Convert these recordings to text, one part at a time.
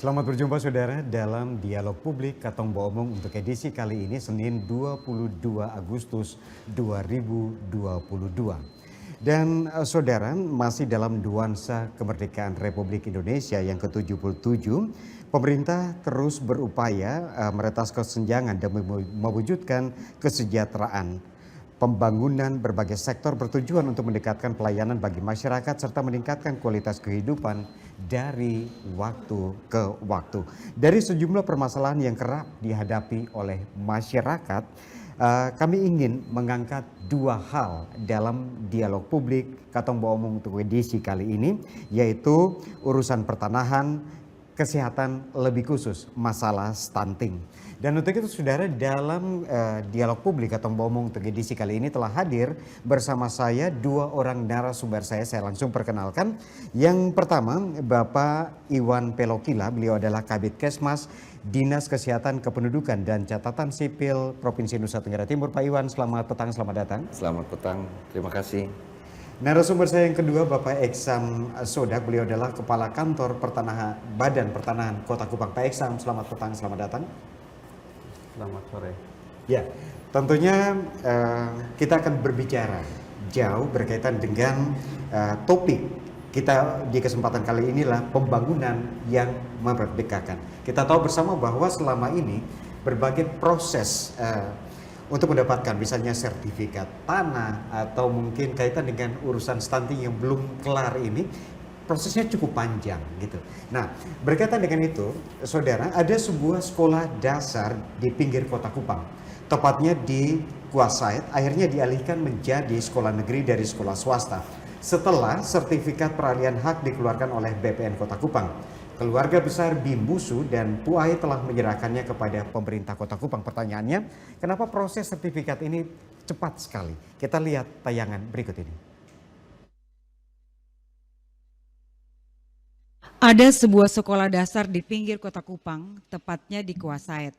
Selamat berjumpa saudara dalam Dialog Publik Katong Omong untuk edisi kali ini Senin 22 Agustus 2022. Dan saudara, masih dalam nuansa kemerdekaan Republik Indonesia yang ke-77, pemerintah terus berupaya meretas kesenjangan dan mewujudkan kesejahteraan. Pembangunan berbagai sektor bertujuan untuk mendekatkan pelayanan bagi masyarakat serta meningkatkan kualitas kehidupan dari waktu ke waktu. Dari sejumlah permasalahan yang kerap dihadapi oleh masyarakat, kami ingin mengangkat dua hal dalam dialog publik Katong Omong untuk edisi kali ini, yaitu urusan pertanahan, kesehatan, lebih khusus masalah stunting. Dan untuk itu saudara, dalam dialog publik atau ngomong untuk edisi kali ini telah hadir bersama saya dua orang narasumber saya langsung perkenalkan. Yang pertama Bapak Iwan Pelokila, beliau adalah Kabid Kesmas Dinas Kesehatan Kependudukan dan Catatan Sipil Provinsi Nusa Tenggara Timur. Pak Iwan, selamat petang, selamat datang. Selamat petang, terima kasih. Narasumber saya yang kedua Bapak Eksam Sodak, beliau adalah Kepala Kantor Badan Pertanahan Kota Kupang. Pak Eksam, selamat petang, selamat datang. Selamat sore. Ya, tentunya kita akan berbicara jauh berkaitan dengan topik kita di kesempatan kali inilah pembangunan yang memerdekakan. Kita tahu bersama bahwa selama ini berbagai proses untuk mendapatkan misalnya sertifikat tanah atau mungkin kaitan dengan urusan stunting yang belum kelar ini, prosesnya cukup panjang gitu. Nah, berkaitan dengan itu, saudara, ada sebuah sekolah dasar di pinggir kota Kupang, tepatnya di Kuasait, akhirnya dialihkan menjadi sekolah negeri dari sekolah swasta setelah sertifikat peralihan hak dikeluarkan oleh BPN Kota Kupang. Keluarga besar Bimbusu dan Puai telah menyerahkannya kepada pemerintah Kota Kupang. Pertanyaannya, kenapa proses sertifikat ini cepat sekali? Kita lihat tayangan berikut ini. Ada sebuah sekolah dasar di pinggir kota Kupang, tepatnya di Kuasait.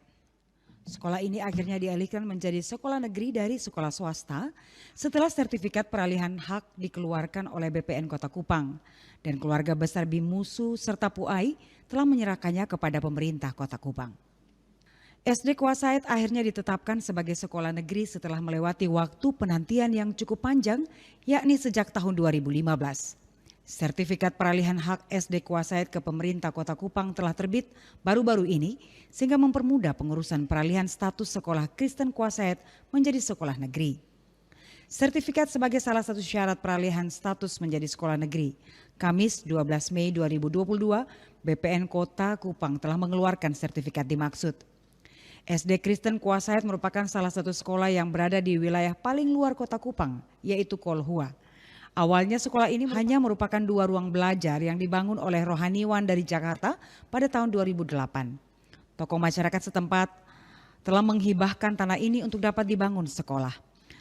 Sekolah ini akhirnya dialihkan menjadi sekolah negeri dari sekolah swasta setelah sertifikat peralihan hak dikeluarkan oleh BPN Kota Kupang. Dan keluarga besar Bimusu serta Puai telah menyerahkannya kepada pemerintah Kota Kupang. SD Kuasait akhirnya ditetapkan sebagai sekolah negeri setelah melewati waktu penantian yang cukup panjang, yakni sejak tahun 2015. Sertifikat peralihan hak SD Kuasait ke pemerintah Kota Kupang telah terbit baru-baru ini sehingga mempermudah pengurusan peralihan status sekolah Kristen Kuasait menjadi sekolah negeri. Sertifikat sebagai salah satu syarat peralihan status menjadi sekolah negeri. Kamis 12 Mei 2022, BPN Kota Kupang telah mengeluarkan sertifikat dimaksud. SD Kristen Kuasait merupakan salah satu sekolah yang berada di wilayah paling luar Kota Kupang, yaitu Kolhua. Awalnya sekolah ini hanya merupakan dua ruang belajar yang dibangun oleh rohaniwan dari Jakarta pada tahun 2008. Tokoh masyarakat setempat telah menghibahkan tanah ini untuk dapat dibangun sekolah.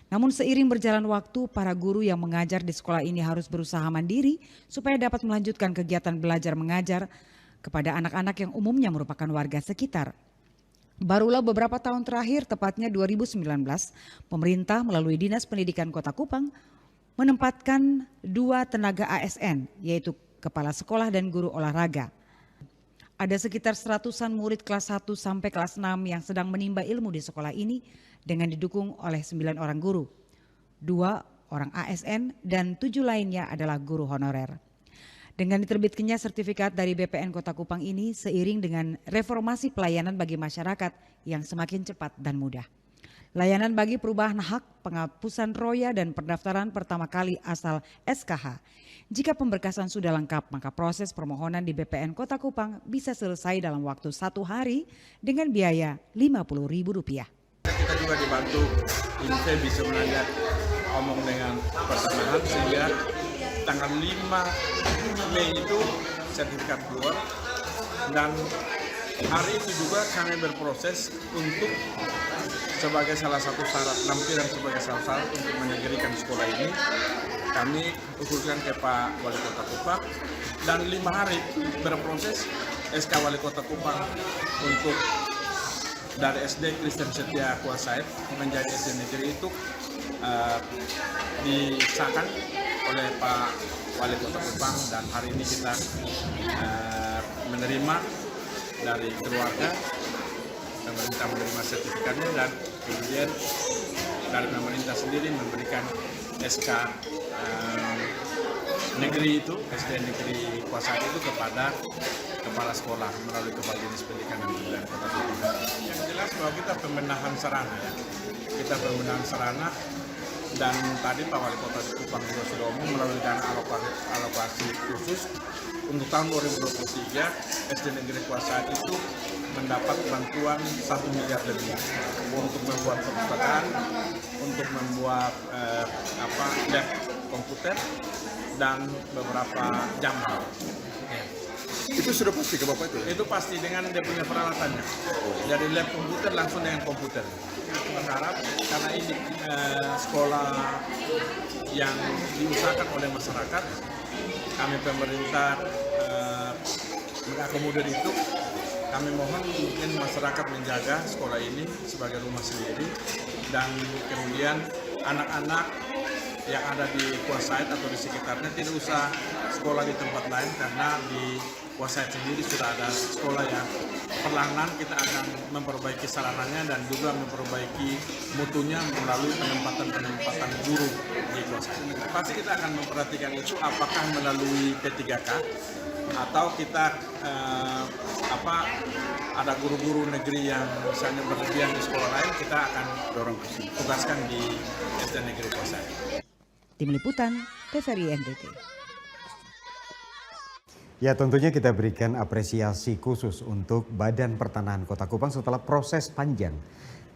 Namun seiring berjalan waktu, para guru yang mengajar di sekolah ini harus berusaha mandiri supaya dapat melanjutkan kegiatan belajar mengajar kepada anak-anak yang umumnya merupakan warga sekitar. Barulah beberapa tahun terakhir, tepatnya 2019, pemerintah melalui Dinas Pendidikan Kota Kupang menempatkan dua tenaga ASN, yaitu kepala sekolah dan guru olahraga. Ada sekitar 100-an murid kelas 1 sampai kelas 6 yang sedang menimba ilmu di sekolah ini dengan didukung oleh 9 orang guru. 2 orang ASN dan 7 lainnya adalah guru honorer. Dengan diterbitkannya sertifikat dari BPN Kota Kupang ini seiring dengan reformasi pelayanan bagi masyarakat yang semakin cepat dan mudah. Layanan bagi perubahan hak, penghapusan roya dan pendaftaran pertama kali asal SKH. Jika pemberkasan sudah lengkap, maka proses permohonan di BPN Kota Kupang bisa selesai dalam waktu 1 hari dengan biaya Rp50.000. Kita juga dibantu Infe bisa menajak omong dengan pertanahan sehingga tanggal 5 Mei itu sertifikat keluar dan hari itu juga kami berproses untuk sebagai salah satu syarat lampiran sebagai salah satu untuk menegerikan sekolah ini kami usulkan ke Pak Wali Kota Kupang dan 5 hari berproses SK Wali Kota Kupang untuk dari SD Kristen Setia Kuasait menjadi SD negeri itu disahkan oleh Pak Wali Kota Kupang dan hari ini kita menerima dari keluarga, pemerintah menerima sertifikatnya, dan kemudian dari pemerintah sendiri memberikan SK negeri itu, SD negeri Kuasa itu kepada kepala sekolah melalui Kepala Dinas Pendidikan dan Kebudayaan Kota Kupang. Yang jelas bahwa kita pembenahan sarana ya. Kita pembenahan sarana, dan tadi Pak Wali Kota Kupang juga sudah umum melalui dana alokasi khusus untuk tahun 2023 SD Negeri Kuasa itu mendapat bantuan 1 miliar lebih untuk membuat perpustakaan, untuk membuat lab komputer dan beberapa jambal. Ya. Itu sudah pasti ke Bapak itu? Itu pasti dengan dia punya peralatannya. Dari lab komputer langsung dengan komputer. Berharap karena ini sekolah yang diusahakan oleh masyarakat, kami pemerintah mengakomodir itu. Kami mohon mungkin masyarakat menjaga sekolah ini sebagai rumah sendiri, dan kemudian anak-anak yang ada di Kuasait atau di sekitarnya tidak usah sekolah di tempat lain, karena di Kuasait sendiri sudah ada sekolah yang perlahan kita akan memperbaiki sarananya dan juga memperbaiki mutunya melalui penempatan guru di Kuasait. Pasti kita akan memperhatikan itu, apakah melalui P3K atau kita ada guru-guru negeri yang misalnya berlebihan di sekolah lain, kita akan dorong tugaskan di SD Negeri Kuasait. Tim Liputan TVRI NTT. Ya, tentunya kita berikan apresiasi khusus untuk Badan Pertanahan Kota Kupang setelah proses panjang.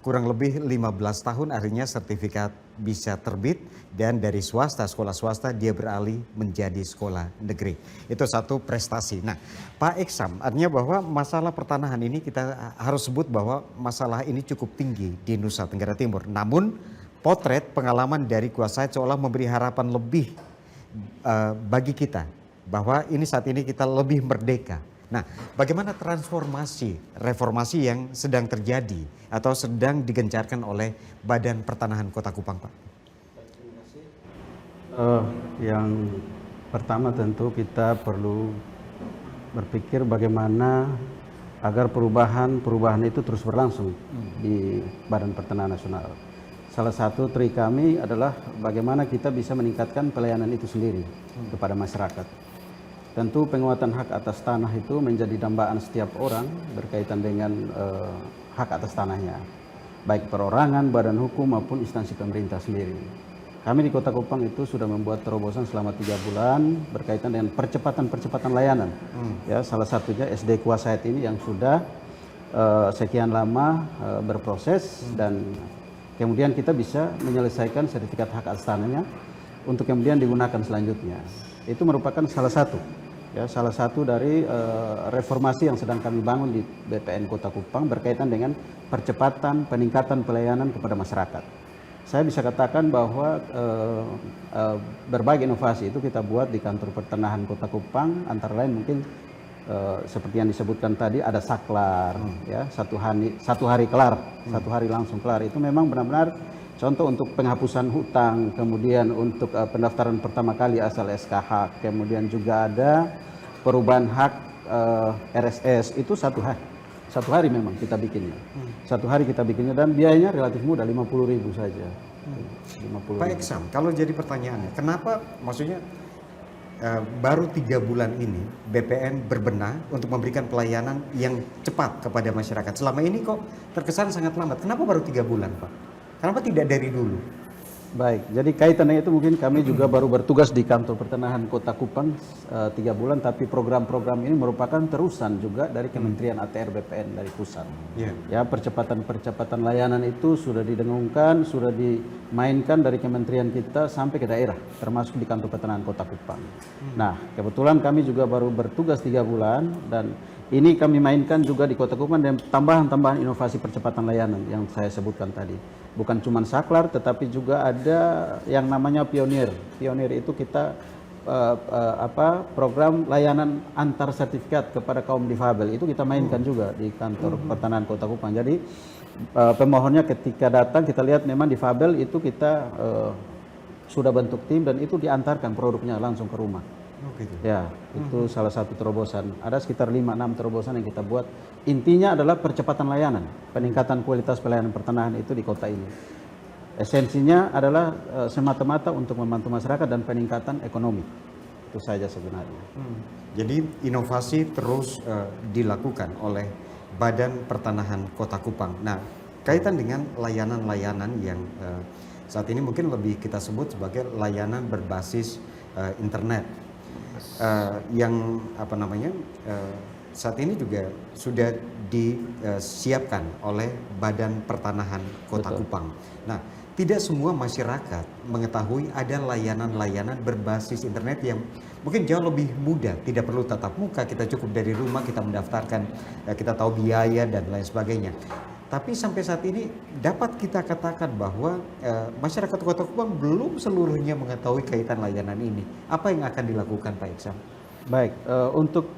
Kurang lebih 15 tahun akhirnya sertifikat bisa terbit, dan dari swasta, sekolah swasta dia beralih menjadi sekolah negeri. Itu satu prestasi. Nah, Pak Eksam, artinya bahwa masalah pertanahan ini kita harus sebut bahwa masalah ini cukup tinggi di Nusa Tenggara Timur. Namun potret pengalaman dari Kuasait seolah memberi harapan lebih bagi kita bahwa ini saat ini kita lebih merdeka. Nah, bagaimana transformasi, reformasi yang sedang terjadi atau sedang digencarkan oleh Badan Pertanahan Kota Kupang, Pak? Yang pertama tentu kita perlu berpikir bagaimana agar perubahan itu terus berlangsung di Badan Pertanahan Nasional. Salah satu trik kami adalah bagaimana kita bisa meningkatkan pelayanan itu sendiri kepada masyarakat. Tentu penguatan hak atas tanah itu menjadi dambaan setiap orang berkaitan dengan hak atas tanahnya, baik perorangan, badan hukum maupun instansi pemerintah sendiri. Kami di Kota Kupang itu sudah membuat terobosan selama 3 bulan berkaitan dengan percepatan layanan. Ya, salah satunya SD Kuasait ini yang sudah sekian lama berproses, dan kemudian kita bisa menyelesaikan sertifikat hak atas tanahnya untuk kemudian digunakan selanjutnya. Itu merupakan salah satu dari reformasi yang sedang kami bangun di BPN Kota Kupang berkaitan dengan percepatan peningkatan pelayanan kepada masyarakat. Saya bisa katakan bahwa berbagai inovasi itu kita buat di kantor pertanahan Kota Kupang, antara lain mungkin seperti yang disebutkan tadi ada saklar, ya, satu hari kelar, 1 hari langsung kelar. Itu memang benar-benar contoh untuk penghapusan hutang, kemudian untuk pendaftaran pertama kali asal SKH, kemudian juga ada perubahan hak RSS, itu 1 hari. 1 hari memang kita bikinnya. 1 hari kita bikinnya, dan biayanya relatif mudah, 50.000 saja. 50.000. Pak Eksam, kalau jadi pertanyaannya, kenapa maksudnya baru 3 bulan ini BPN berbenah untuk memberikan pelayanan yang cepat kepada masyarakat? Selama ini kok terkesan sangat lambat. Kenapa baru 3 bulan, Pak? Kenapa tidak dari dulu? Baik, jadi kaitannya itu mungkin kami juga baru bertugas di kantor pertanahan Kota Kupang 3 bulan, tapi program-program ini merupakan terusan juga dari Kementerian ATR BPN dari pusat. Ya, percepatan layanan itu sudah didengungkan, sudah dimainkan dari kementerian kita sampai ke daerah, termasuk di kantor pertanahan Kota Kupang. Nah, kebetulan kami juga baru bertugas 3 bulan, dan ini kami mainkan juga di Kota Kupang dan tambahan inovasi percepatan layanan yang saya sebutkan tadi. Bukan cuma saklar, tetapi juga ada yang namanya pionir. Pionir itu kita program layanan antar sertifikat kepada kaum difabel. Itu kita mainkan juga di kantor pertanahan Kota Kupang. Jadi pemohonnya ketika datang kita lihat memang difabel itu kita sudah bentuk tim, dan itu diantarkan produknya langsung ke rumah. Oh gitu. Ya, itu salah satu terobosan. Ada sekitar 5-6 terobosan yang kita buat. Intinya adalah percepatan layanan, peningkatan kualitas pelayanan pertanahan itu di kota ini. Esensinya adalah semata-mata untuk membantu masyarakat dan peningkatan ekonomi. Itu saja sebenarnya. Jadi inovasi terus dilakukan oleh Badan Pertanahan Kota Kupang. Nah, kaitan dengan layanan-layanan yang saat ini mungkin lebih kita sebut sebagai layanan berbasis internet, yang apa namanya saat ini juga sudah disiapkan oleh Badan Pertanahan Kota Betul. Kupang. Nah, tidak semua masyarakat mengetahui ada layanan-layanan berbasis internet yang mungkin jauh lebih mudah, tidak perlu tatap muka, kita cukup dari rumah kita mendaftarkan, kita tahu biaya dan lain sebagainya. Tapi sampai saat ini dapat kita katakan bahwa masyarakat Kota Kupang belum seluruhnya mengetahui kaitan layanan ini. Apa yang akan dilakukan Pak Iksan? Baik, untuk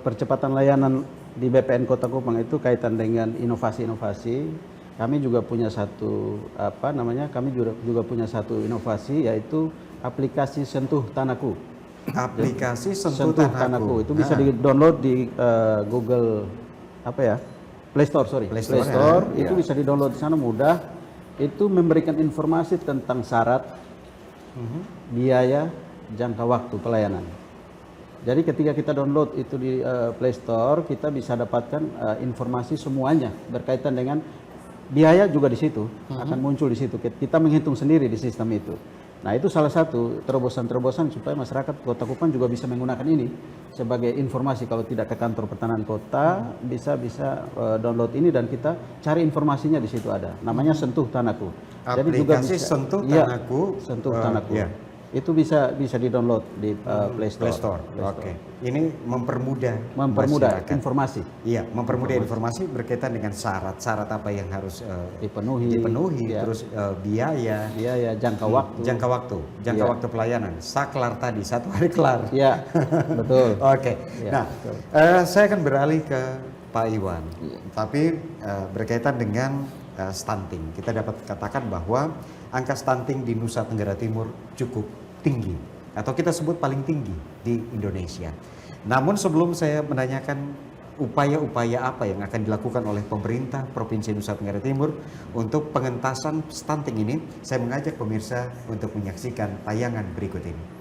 percepatan layanan di BPN Kota Kupang itu kaitan dengan inovasi-inovasi. Kami juga punya satu kami juga punya satu inovasi, yaitu aplikasi Sentuh Tanahku. Aplikasi Sentuh Sentuh Tanahku. Tanahku itu bisa di-download di Google Play Store, Play Store, ya. itu Ya. bisa di-download di sana mudah. Itu memberikan informasi tentang syarat, biaya, jangka waktu pelayanan. Jadi ketika kita download itu di Play Store, kita bisa dapatkan informasi semuanya berkaitan dengan biaya juga di situ, akan muncul di situ. Kita menghitung sendiri di sistem itu. Nah, itu salah satu terobosan-terobosan supaya masyarakat Kota Kupang juga bisa menggunakan ini sebagai informasi. Kalau tidak ke kantor pertanahan kota, bisa download ini dan kita cari informasinya di situ ada. Namanya Sentuh Tanahku. Aplikasi Sentuh Tanahku. Sentuh Tanahku. Ya. Itu bisa di-download di Play Store. Play Store. Oke. Ini mempermudah masyarakat. Informasi. Iya, mempermudah informasi berkaitan dengan syarat-syarat apa yang harus Dipenuhi, ya. terus biaya, Jangka waktu. jangka Iya. waktu pelayanan. Saklar tadi 1 hari kelar. Iya, betul. Oke. Iya, Nah, betul. saya akan beralih ke Pak Iwan. Tapi berkaitan dengan stunting, kita dapat katakan bahwa angka stunting di Nusa Tenggara Timur cukup tinggi, atau kita sebut paling tinggi di Indonesia. Namun sebelum saya menanyakan upaya-upaya apa yang akan dilakukan oleh pemerintah Provinsi Nusa Tenggara Timur untuk pengentasan stunting ini, saya mengajak pemirsa untuk menyaksikan tayangan berikut ini.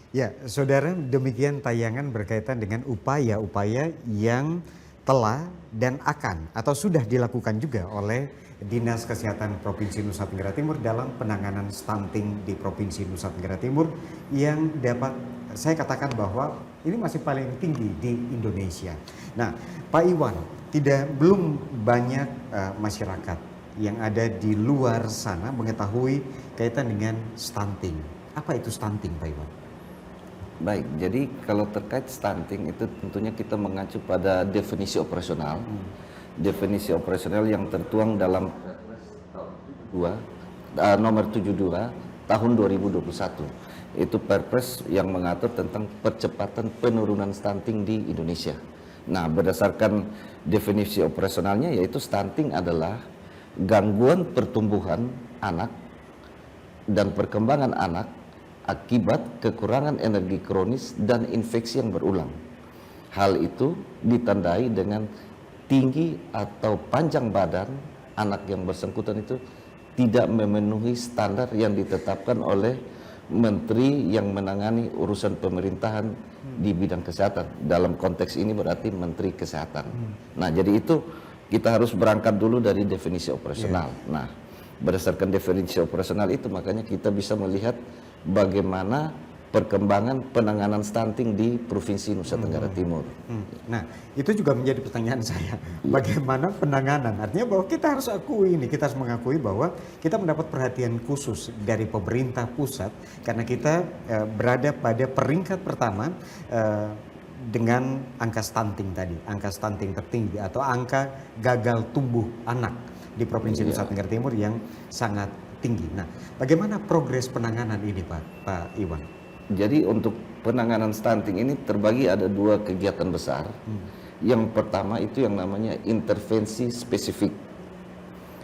Ya, saudara, demikian tayangan berkaitan dengan upaya-upaya yang telah dan akan atau sudah dilakukan juga oleh Dinas Kesehatan Provinsi Nusa Tenggara Timur dalam penanganan stunting di Provinsi Nusa Tenggara Timur yang dapat saya katakan bahwa ini masih paling tinggi di Indonesia. Nah, Pak Iwan, belum banyak masyarakat yang ada di luar sana mengetahui kaitan dengan stunting. Apa itu stunting, Pak Iwan? Baik, jadi kalau terkait stunting itu tentunya kita mengacu pada definisi operasional. Definisi operasional yang tertuang dalam nomor 72 tahun 2021. Itu Perpres yang mengatur tentang percepatan penurunan stunting di Indonesia. Nah, berdasarkan definisi operasionalnya yaitu stunting adalah gangguan pertumbuhan anak dan perkembangan anak akibat kekurangan energi kronis dan infeksi yang berulang. Hal itu ditandai dengan tinggi atau panjang badan anak yang bersangkutan itu tidak memenuhi standar yang ditetapkan oleh menteri yang menangani urusan pemerintahan di bidang kesehatan. Dalam konteks ini berarti Menteri Kesehatan. Nah, jadi itu kita harus berangkat dulu dari definisi operasional. Nah, berdasarkan definisi operasional itu makanya kita bisa melihat bagaimana perkembangan penanganan stunting di Provinsi Nusa Tenggara Timur. Nah, itu juga menjadi pertanyaan saya. Bagaimana penanganan? Artinya bahwa kita harus akui ini, kita harus mengakui bahwa kita mendapat perhatian khusus dari pemerintah pusat karena kita berada pada peringkat pertama dengan angka stunting tadi, angka stunting tertinggi atau angka gagal tumbuh anak di Provinsi Nusa Tenggara Timur yang sangat tinggi. Nah, bagaimana progres penanganan ini, Pak Iwan? Jadi untuk penanganan stunting ini terbagi ada dua kegiatan besar. Yang pertama itu yang namanya intervensi spesifik.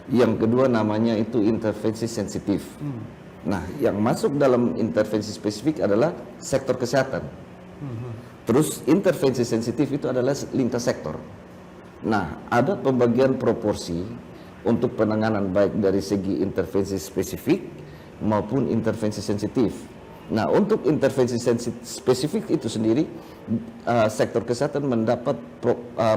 Yang kedua namanya itu intervensi sensitif. Nah, yang masuk dalam intervensi spesifik adalah sektor kesehatan. Terus intervensi sensitif itu adalah lintas sektor. Nah, ada pembagian proporsi untuk penanganan baik dari segi intervensi spesifik maupun intervensi sensitif. Nah, untuk intervensi spesifik itu sendiri sektor kesehatan mendapat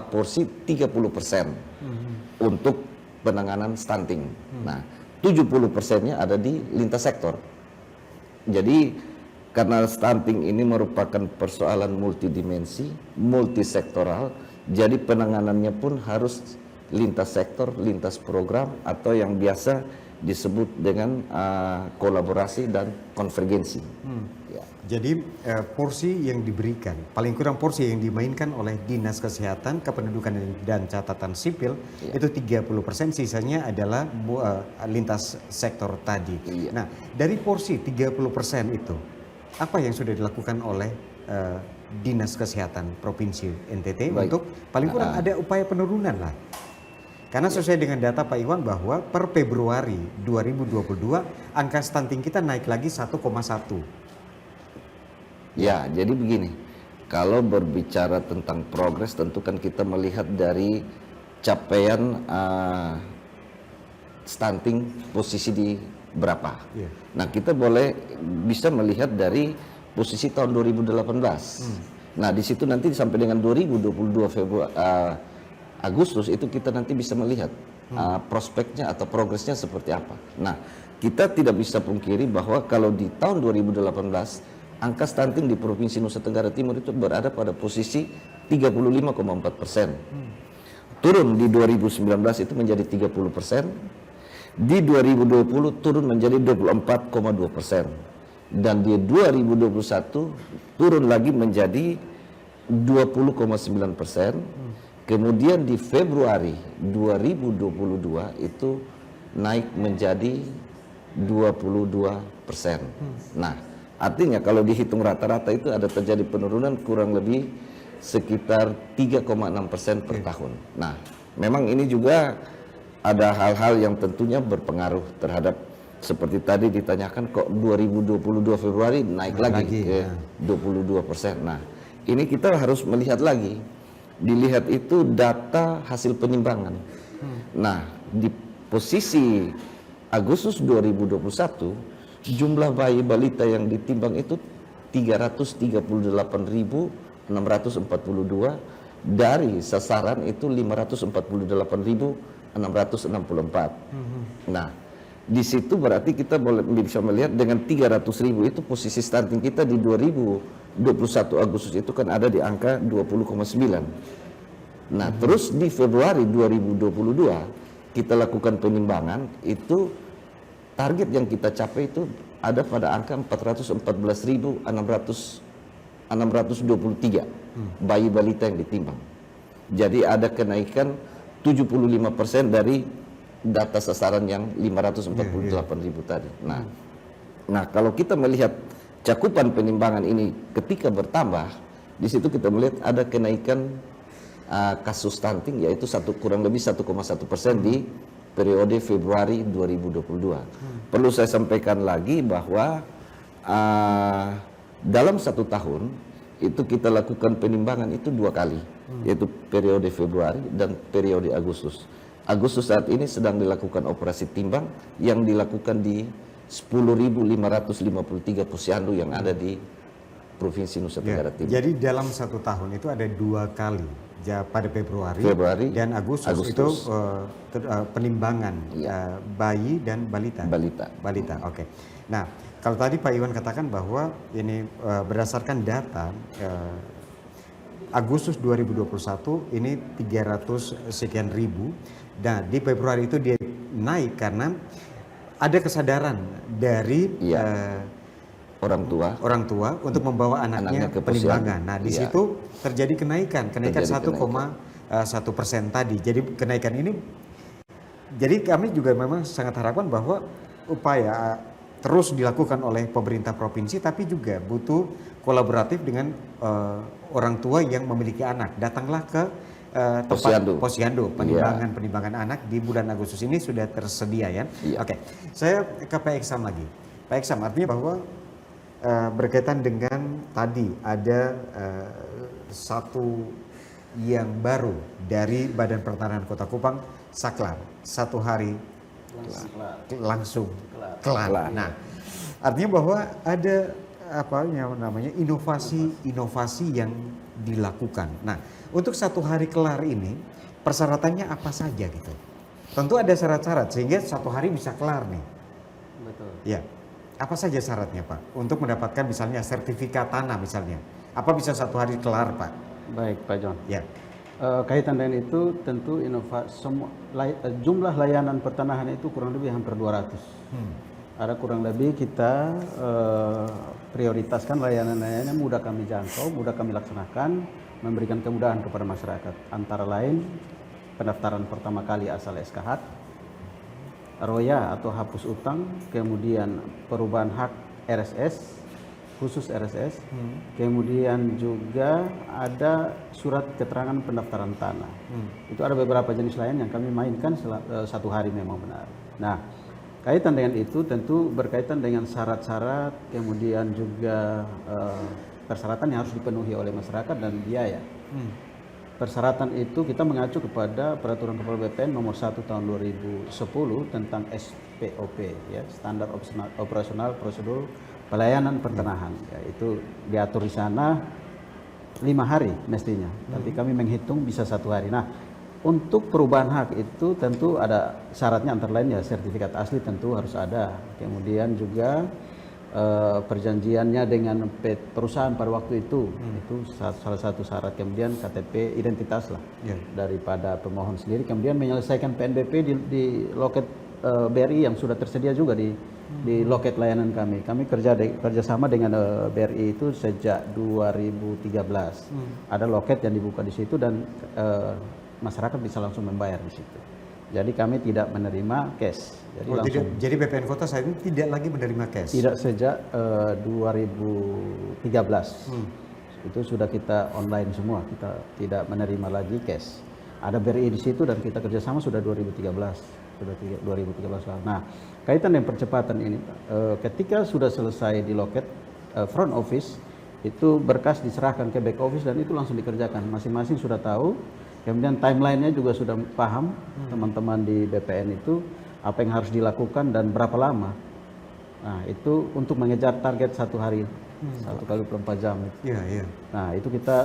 porsi 30% untuk penanganan stunting. Nah, 70%-nya ada di lintas sektor. Jadi karena stunting ini merupakan persoalan multidimensi, multisektoral, jadi penanganannya pun harus lintas sektor, lintas program atau yang biasa disebut dengan kolaborasi dan konvergensi. Ya. Jadi porsi yang diberikan, paling kurang porsi yang dimainkan oleh Dinas Kesehatan, Kependudukan dan Catatan Sipil itu 30%, sisanya adalah lintas sektor tadi. Nah, dari porsi 30% itu, apa yang sudah dilakukan oleh Dinas Kesehatan Provinsi NTT untuk paling kurang ada upaya penurunan lah? Karena sesuai dengan data Pak Iwan bahwa per Februari 2022 angka stunting kita naik lagi 1,1. Ya, jadi begini. Kalau berbicara tentang progres tentu kan kita melihat dari capaian stunting posisi di berapa. Nah, kita bisa melihat dari posisi tahun 2018. Nah, di situ nanti sampai dengan 2022 Agustus itu kita nanti bisa melihat prospeknya atau progresnya seperti apa. Nah, kita tidak bisa pungkiri bahwa kalau di tahun 2018 angka stunting di Provinsi Nusa Tenggara Timur itu berada pada posisi 35,4%. Turun di 2019 itu menjadi 30%. Di 2020 turun menjadi 24,2%. Dan di 2021 turun lagi menjadi 20,9%. Kemudian di Februari 2022 itu naik menjadi 22%. Nah, artinya kalau dihitung rata-rata itu ada terjadi penurunan kurang lebih sekitar 3,6% per tahun. Nah, memang ini juga ada hal-hal yang tentunya berpengaruh terhadap seperti tadi ditanyakan kok 2022 Februari naik lagi ke 22%. Nah, ini kita harus melihat lagi. Dilihat itu data hasil penimbangan. Nah, di posisi Agustus 2021 jumlah bayi balita yang ditimbang itu 338.642 dari sasaran itu 548.664. Nah, di situ berarti kita bisa melihat dengan 300.000 itu posisi stunting kita di 2021 Agustus itu kan ada di angka 20,9. Nah, terus di Februari 2022 kita lakukan penimbangan, itu target yang kita capai itu ada pada angka 414.623 bayi balita yang ditimbang. Jadi ada kenaikan 75% dari data sasaran yang 548.000 tadi. Nah, kalau kita melihat cakupan penimbangan ini ketika bertambah, di situ kita melihat ada kenaikan kasus stunting, yaitu kurang lebih 1,1% di periode Februari 2022. Perlu saya sampaikan lagi bahwa dalam 1 tahun itu kita lakukan penimbangan itu 2 kali, yaitu periode Februari dan periode Agustus. Agustus saat ini sedang dilakukan operasi timbang yang dilakukan di 10.553 posyandu yang ada di Provinsi Nusa Tenggara Timur. Jadi dalam 1 tahun itu ada 2 kali, pada Februari dan Agustus. Itu penimbangan bayi dan balita. Oke. Nah, kalau tadi Pak Iwan katakan bahwa ini berdasarkan data Agustus 2021 ini 300 sekian ribu, dan di Februari itu dia naik karena ada kesadaran dari orang tua untuk membawa anaknya ke penimbangan. Nah, di situ terjadi kenaikan 1,1% tadi. Jadi kenaikan ini, jadi kami juga memang sangat harapkan bahwa upaya terus dilakukan oleh pemerintah provinsi, tapi juga butuh kolaboratif dengan orang tua yang memiliki anak. Datanglah ke tempat posyandu, penimbangan anak di bulan Agustus ini sudah tersedia ya. Oke, saya ke Pak Iksam lagi. Pak Iksam, artinya bahwa berkaitan dengan tadi ada satu yang baru dari Badan Pertanahan Kota Kupang, Saklar, 1 hari langsung kelar. Nah, artinya bahwa ada inovasi yang dilakukan. Nah, untuk 1 hari kelar ini persyaratannya apa saja gitu? Tentu ada syarat-syarat sehingga 1 hari bisa kelar nih. Betul. Ya. Apa saja syaratnya Pak untuk mendapatkan misalnya sertifikat tanah misalnya? Apa bisa 1 hari kelar Pak? Baik Pak John. Ya. Kaitan dengan itu tentu jumlah layanan pertanahan itu kurang lebih hampir 200. Ada kurang lebih kita prioritaskan layanan-layanan yang mudah kami jangkau, mudah kami laksanakan, memberikan kemudahan kepada masyarakat. Antara lain pendaftaran pertama kali asal SKH, Roya atau hapus utang, kemudian perubahan hak RSS, khusus RSS, kemudian juga ada surat keterangan pendaftaran tanah. Itu ada beberapa jenis lain yang kami mainkan 1 hari memang benar. Nah, kaitan dengan itu tentu berkaitan dengan syarat-syarat, kemudian juga persyaratan yang harus dipenuhi oleh masyarakat dan biaya. Persyaratan itu kita mengacu kepada Peraturan Kepala BPN nomor 1 tahun 2010 tentang SPOP, ya, Standar Operasional Prosedur Pelayanan Pertanahan. Ya, itu diatur di sana 5 hari mestinya, tapi kami menghitung bisa 1 hari. Nah, untuk perubahan hak itu tentu ada syaratnya, antara lain ya sertifikat asli tentu harus ada. Kemudian juga perjanjiannya dengan perusahaan pada waktu itu salah satu syarat. Kemudian KTP identitas lah daripada pemohon sendiri. Kemudian menyelesaikan PNBP di loket BRI yang sudah tersedia juga di loket layanan kami. Kami kerjasama dengan BRI itu sejak 2013. Ada loket yang dibuka di situ dan masyarakat bisa langsung membayar di situ. Jadi kami tidak menerima cash. Jadi BPN Kota saat ini tidak lagi menerima cash? Tidak, sejak 2013. Itu sudah kita online semua, kita tidak menerima lagi cash. Ada BRI di situ dan kita kerjasama sudah 2013. Nah, kaitan dengan percepatan ini, ketika sudah selesai di loket front office, itu berkas diserahkan ke back office dan itu langsung dikerjakan. Masing-masing sudah tahu. Kemudian timelinenya juga sudah paham teman-teman di BPN itu apa yang harus dilakukan dan berapa lama. Nah, itu untuk mengejar target 1 hari 1 kali 24 jam. Iya, iya. Nah itu kita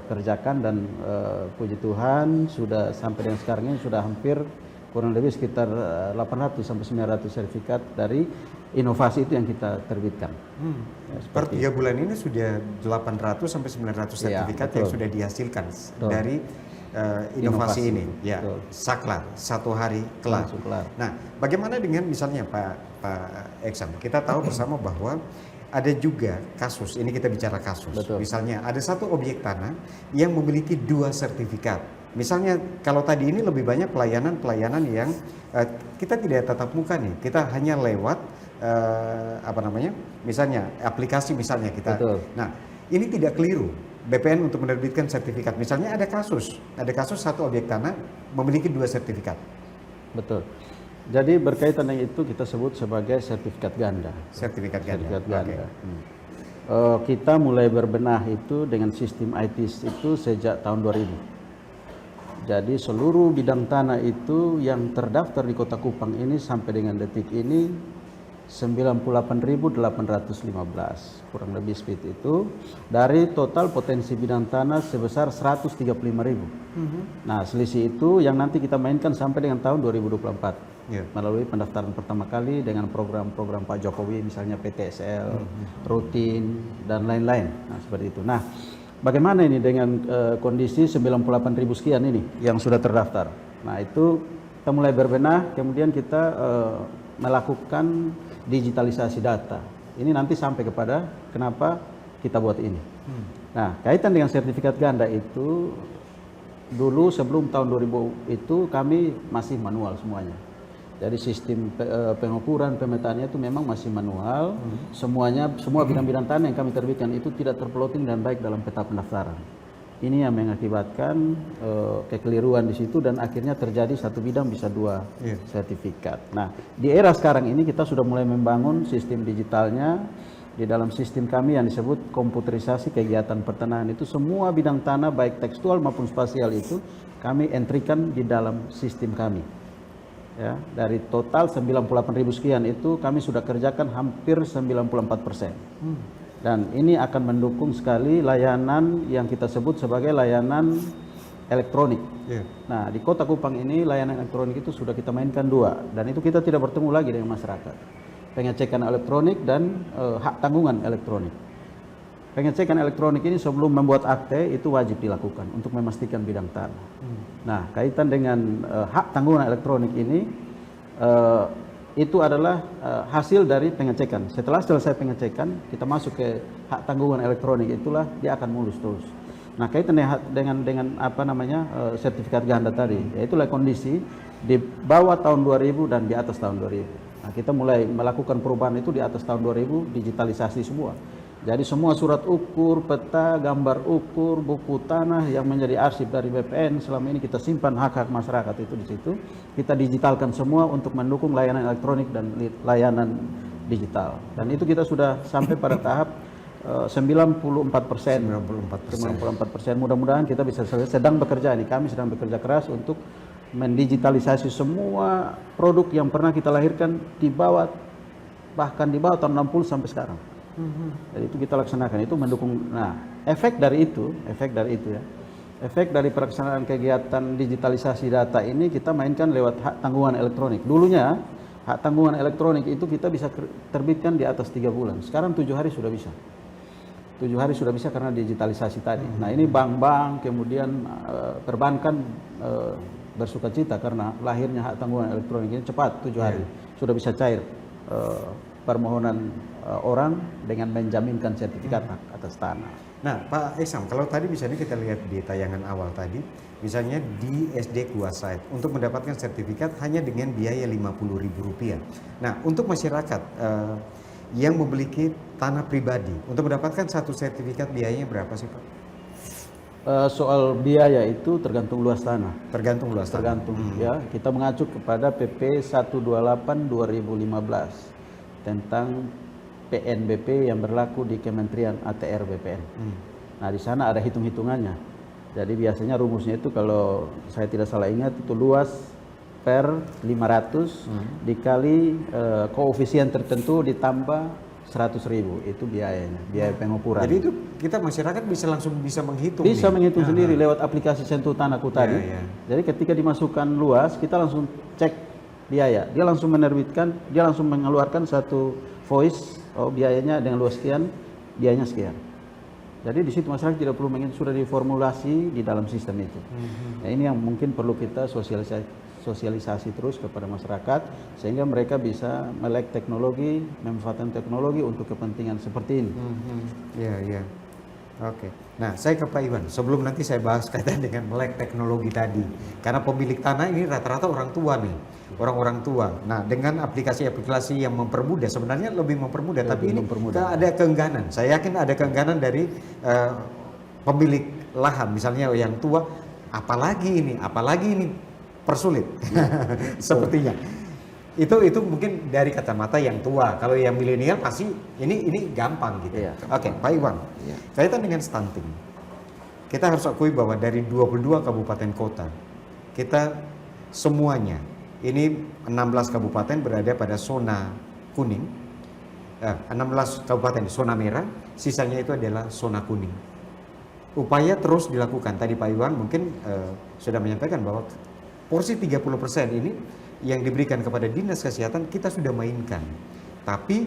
kerjakan dan puji Tuhan sudah sampai dengan sekarang ini sudah hampir kurang lebih sekitar 800 sampai 900 sertifikat dari inovasi itu yang kita terbitkan. Ya, Per 3 bulan ini sudah 800 sampai 900 sertifikat yang sudah dihasilkan dari inovasi ini. Ya, saklar, 1 hari kelar. Langsung kelar. Nah, bagaimana dengan misalnya Pak Eksam? Kita tahu bersama bahwa ada juga kasus, ini kita bicara kasus. Betul. Misalnya ada satu objek tanah yang memiliki 2 sertifikat. Misalnya kalau tadi ini lebih banyak pelayanan yang kita tidak tatap muka nih, kita hanya lewat misalnya aplikasi misalnya kita. Betul. Nah, ini tidak keliru BPN untuk menerbitkan sertifikat. Misalnya ada kasus satu objek tanah memiliki 2 sertifikat. Betul. Jadi berkaitan dengan itu kita sebut sebagai sertifikat ganda. Sertifikat ganda. Sertifikat ganda. Oke. Kita mulai berbenah itu dengan sistem IT itu sejak tahun 2000. Jadi seluruh bidang tanah itu yang terdaftar di Kota Kupang ini sampai dengan detik ini 98.815, kurang lebih seperti itu, dari total potensi bidang tanah sebesar 135.000. Nah selisih itu yang nanti kita mainkan sampai dengan tahun 2024. Melalui pendaftaran pertama kali dengan program-program Pak Jokowi, misalnya PTSL, rutin, dan lain-lain. Nah seperti itu. Nah bagaimana ini dengan kondisi 98.000 sekian ini yang sudah terdaftar? Nah itu kita mulai berbenah, kemudian kita melakukan digitalisasi data. Ini nanti sampai kepada kenapa kita buat ini. Nah kaitan dengan sertifikat ganda itu, dulu sebelum tahun 2000 itu kami masih manual semuanya. Jadi sistem pengukuran pemetaannya itu memang masih manual. Semua bidang-bidang tanah yang kami terbitkan itu tidak terploting dan baik dalam peta pendaftaran. Ini yang mengakibatkan kekeliruan di situ dan akhirnya terjadi satu bidang bisa 2 sertifikat. Nah, di era sekarang ini kita sudah mulai membangun sistem digitalnya. Di dalam sistem kami yang disebut komputerisasi kegiatan pertanahan itu semua bidang tanah baik tekstual maupun spasial itu kami entrikan di dalam sistem kami. Ya, dari total 98.000 sekian itu kami sudah kerjakan hampir 94%. Dan ini akan mendukung sekali layanan yang kita sebut sebagai layanan elektronik. Nah di Kota Kupang ini layanan elektronik itu sudah kita mainkan 2, dan itu kita tidak bertemu lagi dengan masyarakat. Pengecekan elektronik dan hak tanggungan elektronik. Pengecekan elektronik ini sebelum membuat akte itu wajib dilakukan untuk memastikan bidang tanah. Nah, kaitan dengan hak tanggungan elektronik ini itu adalah hasil dari pengecekan. Setelah selesai pengecekan, kita masuk ke hak tanggungan elektronik, itulah dia akan mulus terus. Nah, kaitan dengan sertifikat ganda tadi, yaitulah kondisi di bawah tahun 2000 dan di atas tahun 2000. Nah, kita mulai melakukan perubahan itu di atas tahun 2000, digitalisasi semua. Jadi semua surat ukur, peta, gambar ukur, buku tanah yang menjadi arsip dari BPN selama ini kita simpan hak-hak masyarakat itu di situ. Kita digitalkan semua untuk mendukung layanan elektronik dan layanan digital. Dan itu kita sudah sampai pada tahap 94%. 94%. Mudah-mudahan kita bisa selesai. Sedang bekerja ini, kami sedang bekerja keras untuk mendigitalisasi semua produk yang pernah kita lahirkan bahkan di bawah tahun 60 sampai sekarang. Jadi itu kita laksanakan, itu mendukung. Nah, efek dari itu ya, efek dari pelaksanaan kegiatan digitalisasi data ini kita mainkan lewat hak tanggungan elektronik. Dulunya hak tanggungan elektronik itu kita bisa terbitkan di atas 3 bulan. Sekarang 7 hari sudah bisa. 7 hari sudah bisa karena digitalisasi tadi. Nah ini bank-bank kemudian perbankan bersuka cita karena lahirnya hak tanggungan elektronik ini cepat, 7 hari sudah bisa cair permohonan orang dengan menjaminkan sertifikat hak atas tanah. Nah, Pak Eksam, kalau tadi misalnya kita lihat di tayangan awal tadi, misalnya di SD Kuwasait untuk mendapatkan sertifikat hanya dengan biaya Rp50.000. Nah, untuk masyarakat yang memiliki tanah pribadi, untuk mendapatkan satu sertifikat biayanya berapa sih, Pak? Soal biaya itu tergantung luas tanah. Tergantung luas tanah. Tergantung ya. Kita mengacu kepada PP 128 2015 tentang PNBP yang berlaku di Kementerian ATR BPN. Nah, di sana ada hitung-hitungannya. Jadi biasanya rumusnya itu kalau saya tidak salah ingat itu luas per 500 dikali koefisien tertentu ditambah 100.000 itu biayanya, biaya pengukuran. Jadi itu kita masyarakat langsung bisa menghitung. Bisa nih. menghitung sendiri lewat aplikasi Sentuh Tanahku tadi. Ya. Jadi ketika dimasukkan luas, kita langsung cek biaya. Dia langsung menerbitkan, dia langsung mengeluarkan satu voice, oh biayanya dengan luas sekian, biayanya sekian. Jadi di situ masyarakat tidak perlu sudah diformulasi di dalam sistem itu. Nah, ini yang mungkin perlu kita sosialisasi terus kepada masyarakat sehingga mereka bisa melek teknologi, memanfaatkan teknologi untuk kepentingan seperti ini. Iya. Oke. Nah, saya ke Pak Iwan. Sebelum nanti saya bahas kaitan dengan melek teknologi tadi. Karena pemilik tanah ini rata-rata orang tua nih. Orang-orang tua. Nah, dengan aplikasi-aplikasi yang mempermudah, sebenarnya lebih mempermudah. Tapi ini ada keengganan. Saya yakin ada keengganan dari pemilik lahan. Misalnya yang tua, apalagi ini persulit. Sepertinya. Itu mungkin dari kacamata yang tua. Kalau yang milenial pasti ini gampang gitu. Iya. Oke, Pak Iwan. Iya. Kaitan dengan stunting. Kita harus akui bahwa dari 22 kabupaten kota, kita semuanya ini 16 kabupaten berada pada zona kuning. 16 kabupaten zona merah, sisanya itu adalah zona kuning. Upaya terus dilakukan. Tadi Pak Iwan mungkin sudah menyampaikan bahwa porsi 30% ini yang diberikan kepada Dinas Kesehatan kita sudah mainkan. Tapi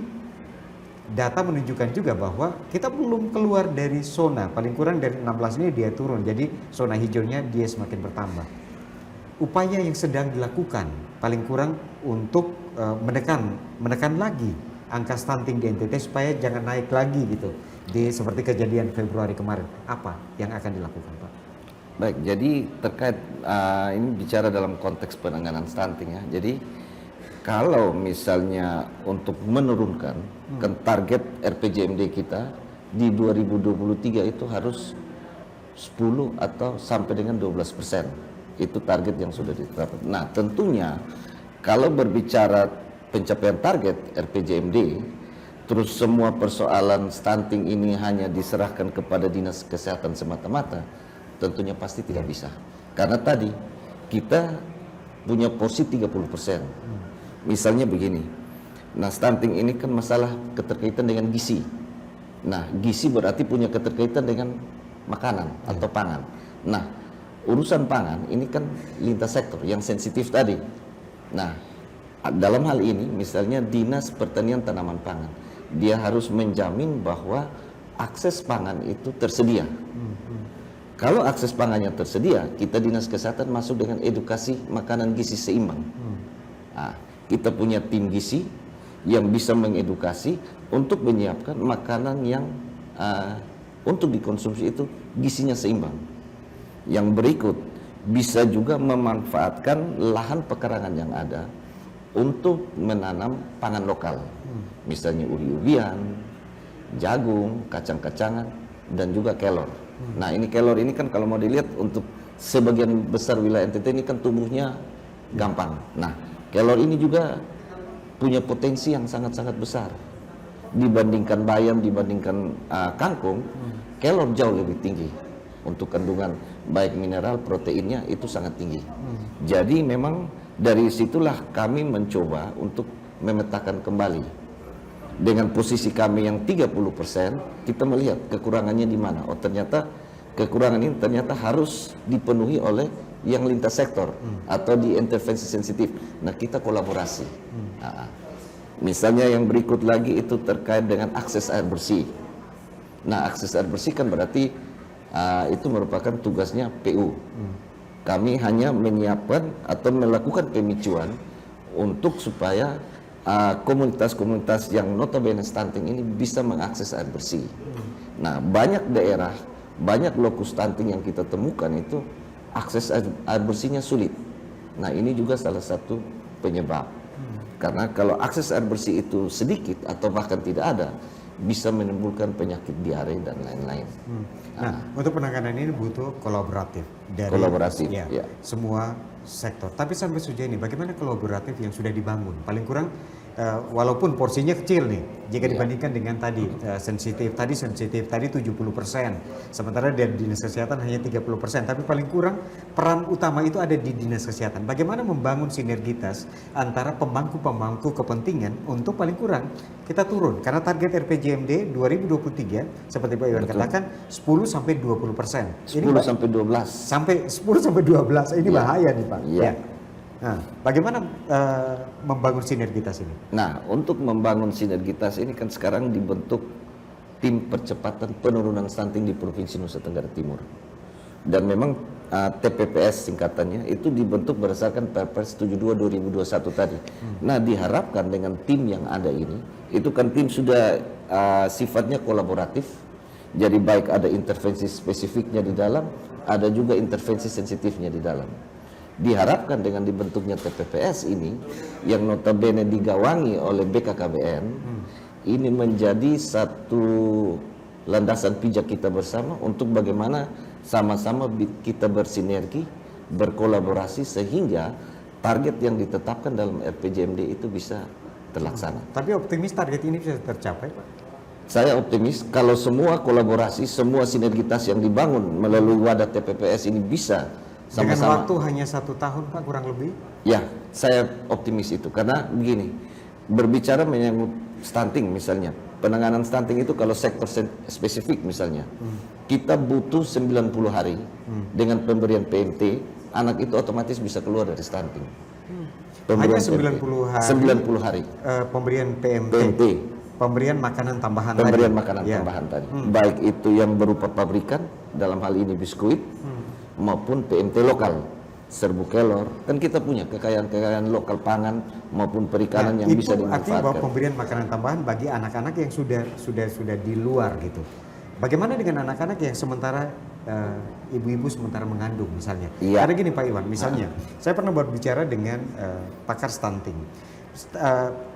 data menunjukkan juga bahwa kita belum keluar dari zona, paling kurang dari 16 ini dia turun. Jadi zona hijaunya dia semakin bertambah. Upaya yang sedang dilakukan paling kurang untuk menekan lagi angka stunting di NTT supaya jangan naik lagi gitu. Seperti kejadian Februari kemarin. Apa yang akan dilakukan, Pak? Baik, jadi terkait ini bicara dalam konteks penanganan stunting ya. Jadi kalau misalnya untuk menurunkan target RPJMD kita di 2023 itu harus 10 atau sampai dengan 12%. Itu target yang sudah ditetapkan. Nah, tentunya kalau berbicara pencapaian target RPJMD, terus semua persoalan stunting ini hanya diserahkan kepada Dinas Kesehatan semata-mata, tentunya pasti tidak bisa. Karena tadi kita punya porsi 30%. Misalnya begini. Nah, stunting ini kan masalah keterkaitan dengan gizi. Nah, gizi berarti punya keterkaitan dengan makanan atau pangan. Nah, urusan pangan ini kan lintas sektor yang sensitif tadi. Nah, dalam hal ini misalnya Dinas Pertanian Tanaman Pangan, dia harus menjamin bahwa akses pangan itu tersedia. Kalau akses pangannya tersedia, kita Dinas Kesehatan masuk dengan edukasi makanan gizi seimbang. Nah, kita punya tim gizi yang bisa mengedukasi untuk menyiapkan makanan yang untuk dikonsumsi itu gizinya seimbang. Yang berikut, bisa juga memanfaatkan lahan pekarangan yang ada untuk menanam pangan lokal. Misalnya uri-urian, jagung, kacang-kacangan, dan juga kelor. Nah, ini kelor ini kan kalau mau dilihat untuk sebagian besar wilayah NTT ini kan tumbuhnya gampang. Nah, kelor ini juga punya potensi yang sangat-sangat besar. Dibandingkan bayam, dibandingkan kangkung, kelor jauh lebih tinggi. Untuk kandungan baik mineral, proteinnya itu sangat tinggi. Jadi memang dari situlah kami mencoba untuk memetakan kembali. Dengan posisi kami yang 30%, kita melihat kekurangannya di mana. Oh, ternyata kekurangan ini ternyata harus dipenuhi oleh yang lintas sektor atau di intervensi sensitif. Nah, kita kolaborasi. Nah, misalnya yang berikut lagi itu terkait dengan akses air bersih. Nah, akses air bersih kan berarti itu merupakan tugasnya PU. Kami hanya menyiapkan atau melakukan pemicuan untuk supaya komunitas-komunitas yang notabene stunting ini bisa mengakses air bersih. Nah, banyak daerah, banyak lokus stunting yang kita temukan itu akses air bersihnya sulit. Nah, ini juga salah satu penyebab. Karena kalau akses air bersih itu sedikit atau bahkan tidak ada, bisa menimbulkan penyakit diare dan lain-lain. Nah, untuk penanganan ini butuh kolaboratif dari semua sektor. Tapi sampai sejauh ini, bagaimana kolaboratif yang sudah dibangun? Paling kurang walaupun porsinya kecil nih, jika dibandingkan dengan tadi sensitif tadi 70%, sementara dari dinas kesehatan hanya 30%, tapi paling kurang peran utama itu ada di dinas kesehatan. Bagaimana membangun sinergitas antara pemangku-pemangku kepentingan untuk paling kurang kita turun, karena target RPJMD 2023 seperti Pak Iwan katakan 10 sampai 20%. 10 sampai 12. Sampai 10 sampai 12 ini bahaya nih Pak. Iya. Nah, bagaimana membangun sinergitas ini? Nah, untuk membangun sinergitas ini kan sekarang dibentuk tim percepatan penurunan stunting di Provinsi Nusa Tenggara Timur. Dan memang TPPS singkatannya itu dibentuk berdasarkan Perpres 72 2021 tadi. Nah, diharapkan dengan tim yang ada ini, itu kan tim sudah sifatnya kolaboratif. Jadi baik ada intervensi spesifiknya di dalam, ada juga intervensi sensitifnya di dalam. Diharapkan dengan dibentuknya TPPS ini yang notabene digawangi oleh BKKBN ini menjadi satu landasan pijak kita bersama untuk bagaimana sama-sama kita bersinergi, berkolaborasi sehingga target yang ditetapkan dalam RPJMD itu bisa terlaksana. Tapi optimis target ini bisa tercapai Pak? Saya optimis kalau semua kolaborasi, semua sinergitas yang dibangun melalui wadah TPPS ini bisa Dengan sama-sama. waktu hanya 1 tahun Pak kurang lebih? Ya, saya optimis itu karena begini, berbicara menyangkut stunting misalnya, penanganan stunting itu kalau sektor spesifik misalnya, kita butuh 90 hari dengan pemberian PMT, anak itu otomatis bisa keluar dari stunting. Hanya Pemberian 90 hari. 90 hari. Pemberian PMT. PMT. Pemberian makanan tambahan Pemberian tadi. makanan Ya. tambahan tadi, baik itu yang berupa pabrikan, dalam hal ini biskuit, maupun PMT lokal, serbu kelor, kan kita punya kekayaan lokal pangan maupun perikanan yang bisa itu artinya bahwa dimanfaatkan. pemberian makanan tambahan bagi anak-anak yang sudah di luar gitu. Bagaimana dengan anak-anak yang sementara ibu-ibu sementara mengandung misalnya? Iya. Karena gini Pak Iwan, misalnya saya pernah berbicara dengan pakar stunting.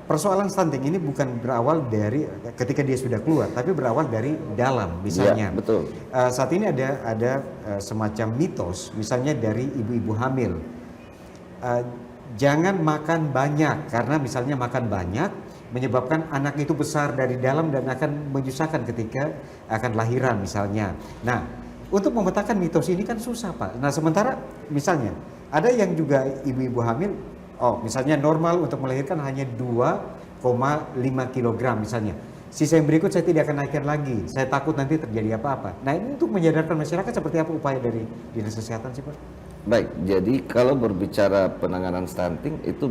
Persoalan stunting ini bukan berawal dari ketika dia sudah keluar, tapi berawal dari dalam misalnya. Iya, betul. Saat ini ada semacam mitos, misalnya dari ibu-ibu hamil. Jangan makan banyak, karena misalnya makan banyak menyebabkan anak itu besar dari dalam dan akan menyusahkan ketika akan lahiran misalnya. Nah, untuk memetakan mitos ini kan susah Pak. Nah, sementara misalnya ada yang juga ibu-ibu hamil, misalnya normal untuk melahirkan hanya 2,5 kg misalnya. Sisa yang berikut saya tidak akan naikkan lagi. Saya takut nanti terjadi apa-apa. Nah, ini untuk menyadarkan masyarakat seperti apa upaya dari Dinas Kesehatan sih Pak? Baik, jadi kalau berbicara penanganan stunting itu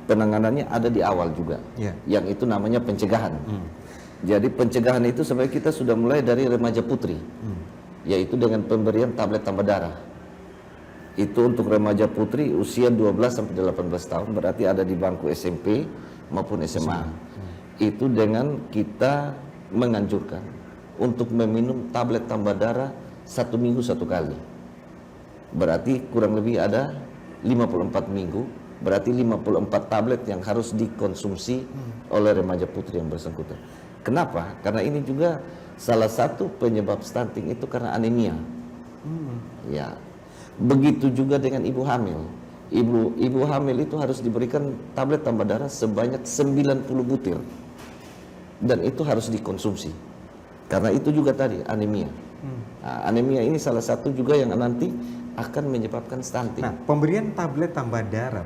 penanganannya ada di awal juga, yang itu namanya pencegahan. Jadi pencegahan itu sebenarnya kita sudah mulai dari remaja putri, yaitu dengan pemberian tablet tambah darah. Itu untuk remaja putri usia 12 sampai 18 tahun, berarti ada di bangku SMP maupun SMA. Itu dengan kita menganjurkan untuk meminum tablet tambah darah 1 minggu 1 kali. Berarti kurang lebih ada 54 minggu, berarti 54 tablet yang harus dikonsumsi oleh remaja putri yang bersangkutan. Kenapa? Karena ini juga salah satu penyebab stunting itu karena anemia. Ya. Begitu juga dengan ibu hamil. Ibu hamil itu harus diberikan tablet tambah darah sebanyak 90 butir. Dan itu harus dikonsumsi. Karena itu juga tadi anemia. Nah, anemia ini salah satu juga yang nanti akan menyebabkan stunting. Nah, pemberian tablet tambah darah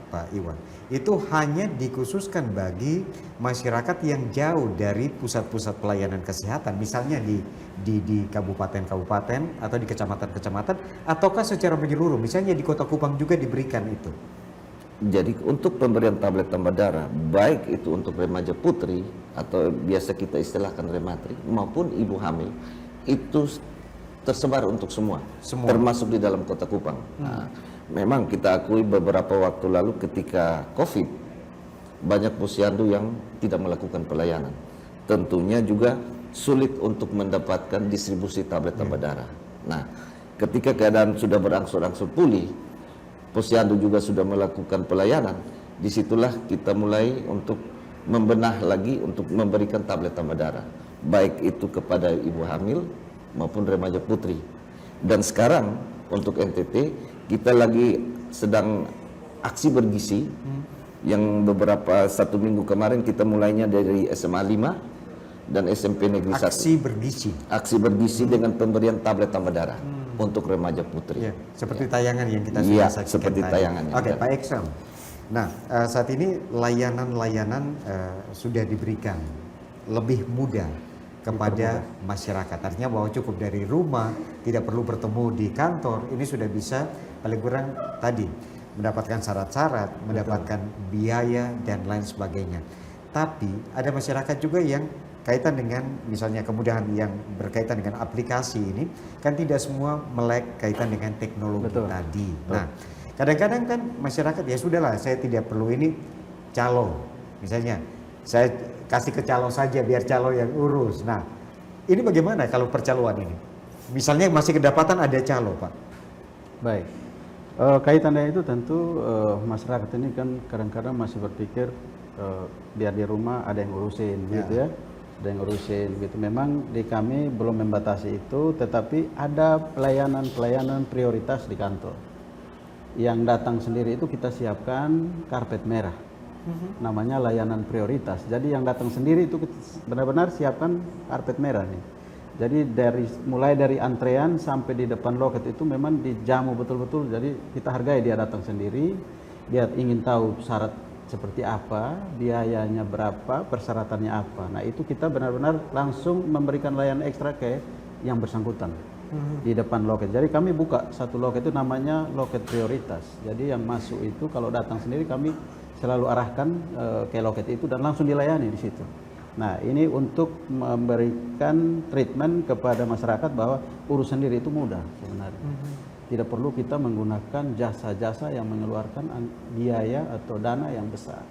Pak Iwan itu hanya dikhususkan bagi masyarakat yang jauh dari pusat-pusat pelayanan kesehatan, misalnya di kabupaten-kabupaten atau di kecamatan-kecamatan, ataukah secara menyeluruh, misalnya di Kota Kupang juga diberikan itu? Jadi untuk pemberian tablet tambah darah, baik itu untuk remaja putri atau biasa kita istilahkan rematri maupun ibu hamil, itu tersebar untuk semua, termasuk di dalam Kota Kupang. Nah, memang kita akui beberapa waktu lalu ketika COVID, banyak posyandu yang tidak melakukan pelayanan. Tentunya juga sulit untuk mendapatkan distribusi tablet tambah darah. Nah, ketika keadaan sudah berangsur-angsur pulih, posyandu juga sudah melakukan pelayanan, disitulah kita mulai untuk membenah lagi untuk memberikan tablet tambah darah, baik itu kepada ibu hamil maupun remaja putri. Dan sekarang untuk NTT kita lagi sedang aksi bergizi Yang beberapa 1 minggu kemarin kita mulainya dari SMA 5 dan SMP Negeri 1. Aksi bergizi. Aksi bergizi dengan pemberian tablet tambah darah untuk remaja putri. Ya, seperti tayangan yang kita Iya, sudah saksikan seperti tadi. tayangannya. Oke, Ya. Pak Eksam. Nah, saat ini layanan-layanan sudah diberikan lebih mudah kepada masyarakat. Artinya bahwa cukup dari rumah, tidak perlu bertemu di kantor. Ini sudah bisa paling kurang tadi mendapatkan syarat-syarat, mendapatkan biaya dan lain sebagainya. Tapi ada masyarakat juga yang kaitan dengan misalnya kemudahan yang berkaitan dengan aplikasi ini kan tidak semua melek kaitan dengan teknologi Betul. tadi. Nah, kadang-kadang kan masyarakat ya sudahlah saya tidak perlu ini calo. Misalnya saya kasih ke calo saja biar calo yang urus. Nah, ini bagaimana kalau percaloan ini? Misalnya masih kedapatan ada calo, Pak. Baik. Kaitannya itu tentu masyarakat ini kan kadang-kadang masih berpikir biar di rumah ada yang ngurusin gitu ya. Ada yang ngurusin gitu. Memang di kami belum membatasi itu, tetapi ada pelayanan-pelayanan prioritas di kantor. Yang datang sendiri itu kita siapkan karpet merah. Namanya layanan prioritas. Jadi yang datang sendiri itu benar-benar siapkan karpet merah nih. Jadi mulai dari antrean sampai di depan loket itu memang dijamu betul-betul. Jadi kita hargai dia datang sendiri, dia ingin tahu syarat seperti apa, biayanya berapa, persyaratannya apa. Nah itu kita benar-benar langsung memberikan layanan ekstra ke yang bersangkutan di depan loket. Jadi kami buka satu loket itu namanya loket prioritas. Jadi yang masuk itu kalau datang sendiri kami selalu arahkan ke loket itu dan langsung dilayani di situ. Nah ini untuk memberikan treatment kepada masyarakat bahwa urus sendiri itu mudah sebenarnya. Tidak perlu kita menggunakan jasa-jasa yang mengeluarkan biaya atau dana yang besar.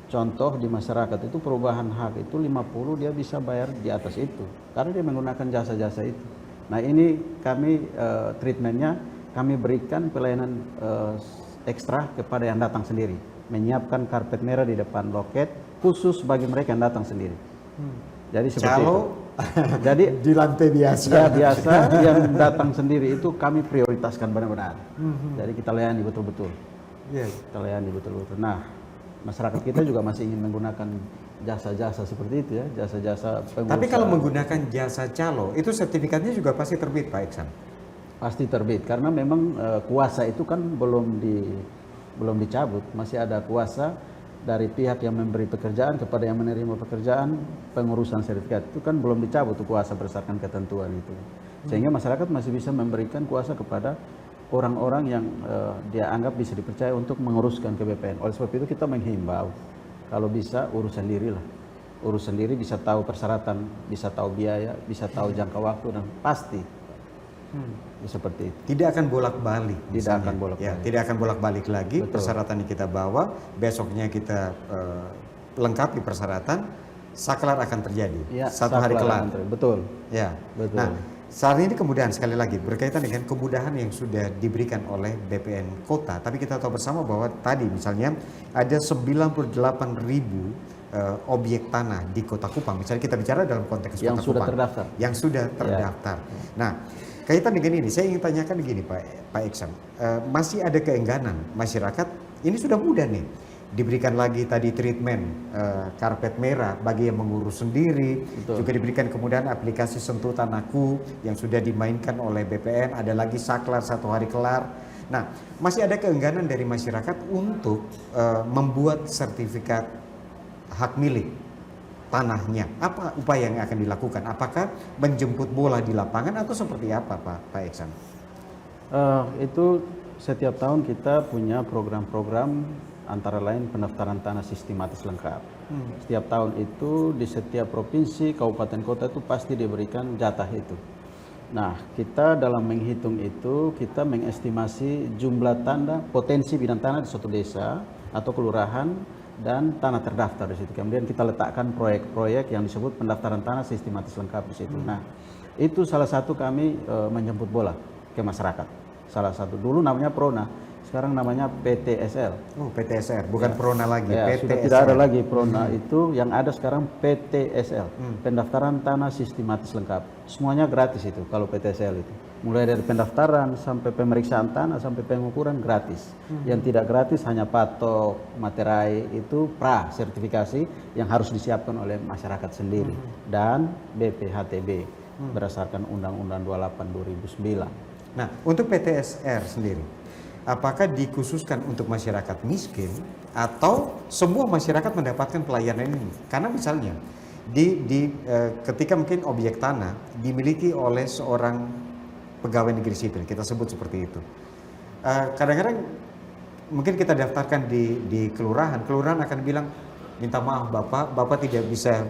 Contoh di masyarakat itu perubahan hak itu 50 dia bisa bayar di atas itu. Karena dia menggunakan jasa-jasa itu. Nah ini kami treatmentnya kami berikan pelayanan ekstra kepada yang datang sendiri. Menyiapkan karpet merah di depan loket khusus bagi mereka yang datang sendiri. Jadi seperti Calo itu. Jadi di lantai biasa. ya biasa yang datang sendiri itu kami prioritaskan benar-benar. Jadi kita layani betul-betul. Iya. Kita layani betul-betul. Nah, masyarakat kita juga masih ingin menggunakan jasa-jasa seperti itu ya, jasa-jasa pengurusan. Tapi kalau menggunakan jasa calo, itu sertifikatnya juga pasti terbit, Pak Iksan? Pasti terbit karena memang kuasa itu kan belum dicabut, masih ada kuasa dari pihak yang memberi pekerjaan kepada yang menerima pekerjaan. Pengurusan sertifikat itu kan belum dicabut tuh kuasa berdasarkan ketentuan itu, sehingga masyarakat masih bisa memberikan kuasa kepada orang-orang yang dia anggap bisa dipercaya untuk menguruskan ke BPN. Oleh sebab itu kita menghimbau kalau bisa urus sendirilah, urus sendiri, bisa tahu persyaratan, bisa tahu biaya, bisa tahu jangka waktu dan pasti seperti itu. Tidak akan bolak-balik. Tidak misalnya. akan bolak-balik. Ya, tidak akan bolak-balik lagi. Betul. Persyaratan yang kita bawa, besoknya kita lengkapi persyaratan, saklar akan terjadi. Ya, Satu hari kelar. Betul. Ya. Betul. Nah, saat ini kemudahan sekali lagi berkaitan dengan kemudahan yang sudah diberikan oleh BPN Kota. Tapi kita tahu bersama bahwa tadi misalnya ada 98.000 objek tanah di Kota Kupang. Misalnya kita bicara dalam konteks Yang Kota sudah Kupang. terdaftar. Yang sudah terdaftar. Nah, kaitan dengan ini, saya ingin tanyakan begini Pak Iksan. Masih ada keengganan masyarakat, ini sudah mudah nih. Diberikan lagi tadi treatment karpet merah bagi yang mengurus sendiri. Betul. Juga diberikan kemudahan aplikasi Sentuh Tanahku yang sudah dimainkan oleh BPN. Ada lagi saklar 1 hari kelar. Nah, masih ada keengganan dari masyarakat untuk membuat sertifikat hak milik tanahnya. Apa upaya yang akan dilakukan? Apakah menjemput bola di lapangan atau seperti apa Pak Iksan? Itu setiap tahun kita punya program-program, antara lain pendaftaran tanah sistematis lengkap. Setiap tahun itu di setiap provinsi, kabupaten, kota itu pasti diberikan jatah itu. Nah, kita dalam menghitung itu, kita mengestimasi jumlah tanah, potensi bidang tanah di suatu desa atau kelurahan dan tanah terdaftar di situ. Kemudian kita letakkan proyek-proyek yang disebut pendaftaran tanah sistematis lengkap di situ. Nah, itu salah satu kami menjemput bola ke masyarakat. Salah satu dulu namanya Prona, sekarang namanya PTSL. Oh, PTSR, bukan Prona lagi, Ya, PTSR. sudah tidak ada lagi Prona itu, yang ada sekarang PTSL, pendaftaran tanah sistematis lengkap. Semuanya gratis itu kalau PTSL itu. mulai dari pendaftaran sampai pemeriksaan tanah sampai pengukuran gratis. Yang tidak gratis hanya patok, materai itu pra sertifikasi yang harus disiapkan oleh masyarakat sendiri dan BPHTB berdasarkan Undang-Undang 28 2009. Nah, untuk PTSR sendiri, apakah dikhususkan untuk masyarakat miskin atau semua masyarakat mendapatkan pelayanan ini? Karena misalnya ketika mungkin objek tanah dimiliki oleh seorang pegawai negeri sipil, kita sebut seperti itu. Kadang-kadang mungkin kita daftarkan di kelurahan akan bilang, minta maaf Bapak tidak bisa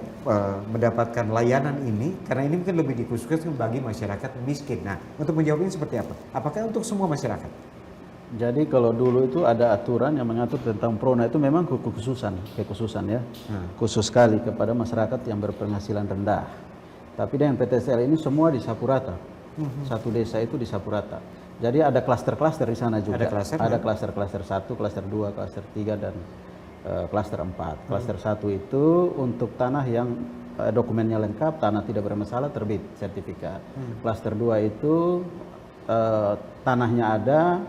mendapatkan layanan ini karena ini mungkin lebih dikhususkan bagi masyarakat miskin. Nah, untuk menjawab ini seperti apa? Apakah untuk semua masyarakat? Jadi kalau dulu itu ada aturan yang mengatur tentang prona itu memang kekhususan ya, khusus sekali kepada masyarakat yang berpenghasilan rendah. Tapi dengan PTSL ini semua disapu rata. Satu desa itu disapu rata. Jadi ada klaster-klaster di sana juga. Ada klaster 1, klaster 2, klaster 3 dan klaster 4. Klaster 1 itu untuk tanah yang dokumennya lengkap, tanah tidak bermasalah, terbit sertifikat. Klaster 2 itu tanahnya ada,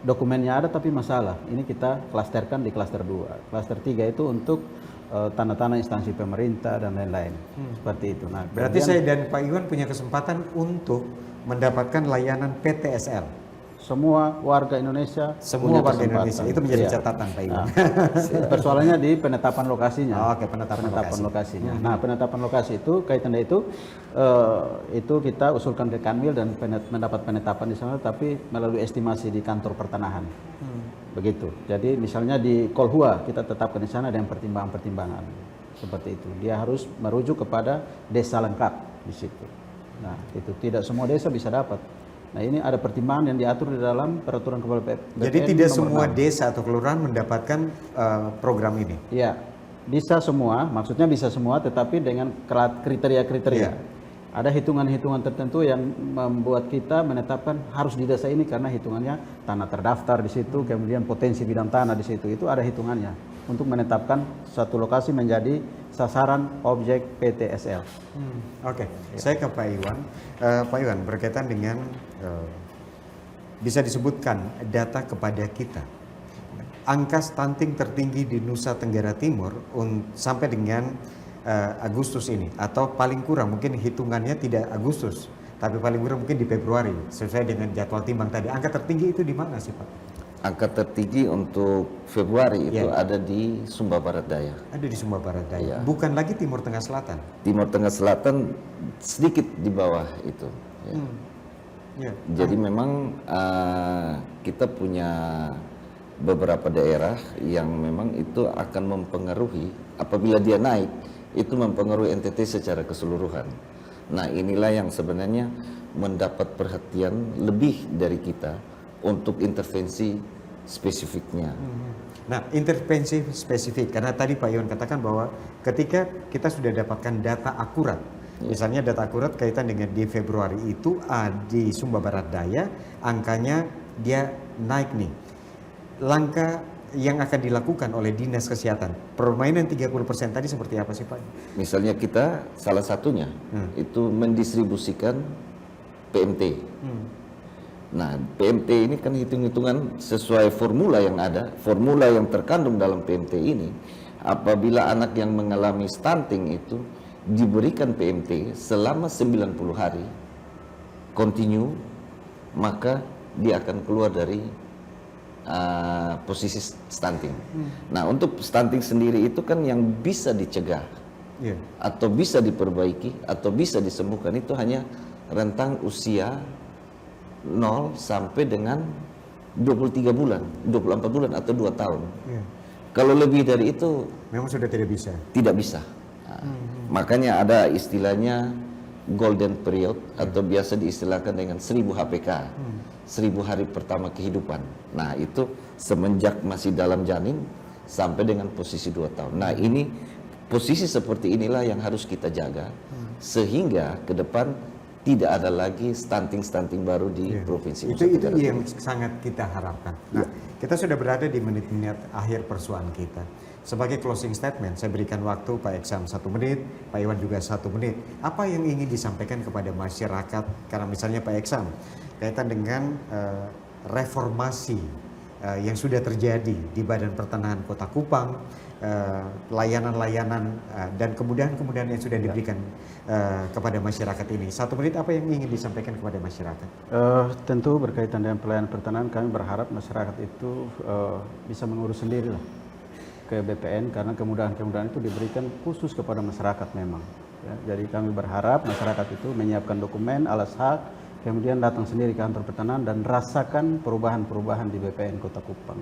dokumennya ada tapi masalah. Ini kita klasterkan di klaster 2. Klaster 3 itu untuk tanah-tanah instansi pemerintah dan lain-lain. Seperti itu. Nah, berarti saya dan Pak Iwan punya kesempatan untuk mendapatkan layanan PTSL. Semua warga Indonesia Semua punya warga kesempatan. Indonesia itu menjadi Iya. catatan Pak Iwan. Persoalannya di penetapan lokasinya. Oke, penetapan lokasinya. Nah, penetapan lokasi itu kaitan itu kita usulkan ke Kanwil dan mendapat penetapan di sana, tapi melalui estimasi di kantor pertanahan. Begitu. Jadi misalnya di Kolhua kita tetapkan di sana dengan pertimbangan-pertimbangan seperti itu. Dia harus merujuk kepada desa lengkap di situ. Nah, itu tidak semua desa bisa dapat. Nah, ini ada pertimbangan yang diatur di dalam peraturan kepala BPN. Jadi tidak nomor semua 6. desa atau kelurahan mendapatkan program ini. Iya, bisa semua, maksudnya bisa semua, tetapi dengan kriteria-kriteria. Iya. Ada hitungan-hitungan tertentu yang membuat kita menetapkan harus di desa ini karena hitungannya tanah terdaftar di situ, kemudian potensi bidang tanah di situ, itu ada hitungannya untuk menetapkan satu lokasi menjadi sasaran objek PTSL. Oke, saya ke Pak Iwan. Pak Iwan, berkaitan dengan bisa disebutkan data kepada kita. Angka stunting tertinggi di Nusa Tenggara Timur sampai dengan Agustus ini, atau paling kurang mungkin hitungannya tidak Agustus, tapi paling kurang mungkin di Februari sesuai dengan jadwal timbang tadi. Angka tertinggi itu di mana sih Pak? Angka tertinggi untuk Februari itu ada di Sumba Barat Daya. Ada di Sumba Barat Daya, Iya. bukan lagi Timur Tengah Selatan. Timur Tengah Selatan sedikit di bawah itu. Ya. Ya. Jadi memang kita punya beberapa daerah yang memang itu akan mempengaruhi, apabila dia naik itu mempengaruhi NTT secara keseluruhan. Nah, inilah yang sebenarnya mendapat perhatian lebih dari kita untuk intervensi spesifiknya. Nah, intervensi spesifik, karena tadi Pak Iwan katakan bahwa ketika kita sudah dapatkan data akurat, misalnya data akurat kaitan dengan di Februari itu di Sumba Barat Daya, angkanya dia naik nih. Langkah yang akan dilakukan oleh Dinas Kesehatan, permainan 30% tadi seperti apa sih Pak? Misalnya kita salah satunya itu mendistribusikan PMT. Nah, PMT ini kan hitung-hitungan sesuai formula yang ada, formula yang terkandung dalam PMT ini. Apabila anak yang mengalami stunting itu diberikan PMT selama 90 hari, continue, maka dia akan keluar dari posisi stunting. Nah, untuk stunting sendiri itu kan yang bisa dicegah, atau bisa diperbaiki, atau bisa disembuhkan itu hanya rentang usia 0 sampai dengan 23 bulan, 24 bulan atau 2 tahun. Kalau lebih dari itu Memang sudah tidak bisa. tidak bisa. Nah, makanya ada istilahnya golden period atau biasa diistilahkan dengan 1000 HPK. 1000 hari pertama kehidupan. Nah, itu semenjak masih dalam janin sampai dengan posisi 2 tahun. Nah, ini posisi seperti inilah yang harus kita jaga sehingga ke depan tidak ada lagi stunting baru di provinsi Nusa Itu Tenggara yang Timur. sangat kita harapkan. Nah, kita sudah berada di menit-menit akhir persoalan kita. Sebagai closing statement, saya berikan waktu Pak Eksam 1 menit, Pak Iwan juga 1 menit. Apa yang ingin disampaikan kepada masyarakat? Karena misalnya Pak Eksam, kaitan dengan reformasi yang sudah terjadi di Badan Pertanahan Kota Kupang, layanan-layanan dan kemudahan-kemudahan yang sudah diberikan kepada masyarakat ini. 1 menit apa yang ingin disampaikan kepada masyarakat? Tentu berkaitan dengan pelayanan pertanahan, kami berharap masyarakat itu bisa mengurus sendiri lah ke BPN, karena kemudahan-kemudahan itu diberikan khusus kepada masyarakat memang. Ya, jadi kami berharap masyarakat itu menyiapkan dokumen, alas hak, kemudian datang sendiri ke kantor pertanahan dan rasakan perubahan-perubahan di BPN Kota Kupang.